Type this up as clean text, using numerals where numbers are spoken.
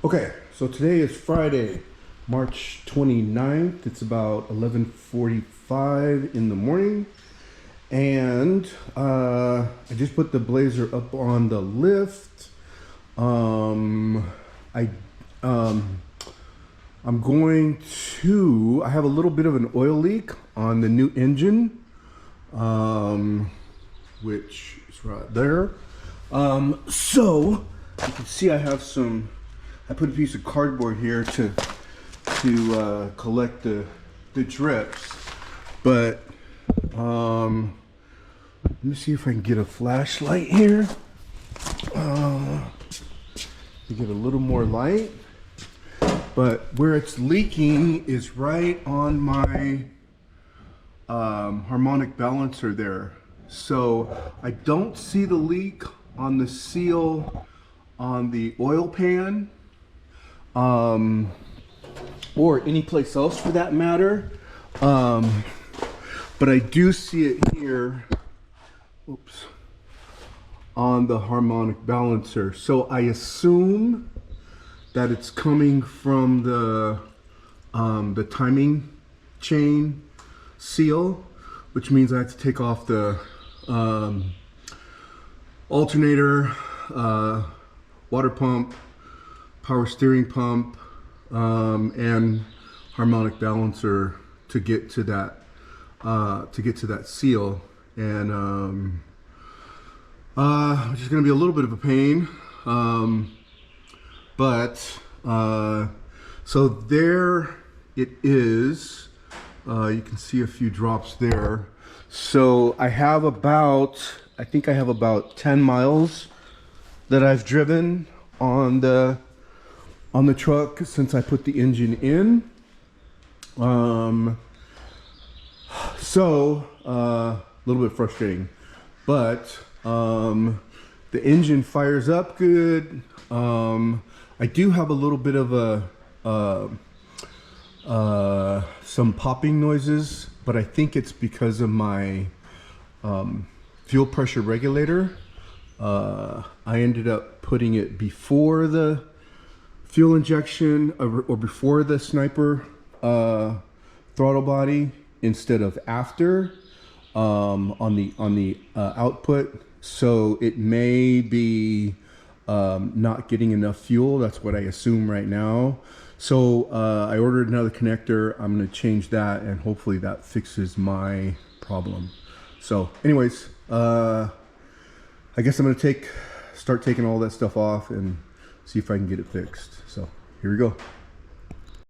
Okay, so today is Friday, March 29th. It's about 11:45 in the morning. And I just put the Blazer up on the lift. I I'm going to. I have a little bit of an oil leak on the new engine, which is right there. So you can see I have some. I put a piece of cardboard here to collect the drips, but let me see if I can get a flashlight here. To get a little more light. But where it's leaking is right on my harmonic balancer there. So I don't see the leak on the seal on the oil pan, or any place else for that matter. But I do see it here, oops, on the harmonic balancer. So I assume that it's coming from the timing chain seal, which means I have to take off the alternator, water pump, power steering pump, and harmonic balancer to get to that seal, and which is going to be a little bit of a pain. But so there it is. You can see a few drops there. So I think I have about 10 miles that I've driven on the truck since I put the engine in. So a little bit frustrating, but the engine fires up good. I do have a little bit of some popping noises, but I think it's because of my fuel pressure regulator. I ended up putting it before the fuel injection or before the sniper throttle body instead of after on the output. So it may be not getting enough fuel. That's what I assume right now. So I ordered another connector. I'm going to change that, and hopefully that fixes my problem. So anyways, I guess I'm going to start taking all that stuff off and see if I can get it fixed. So here we go.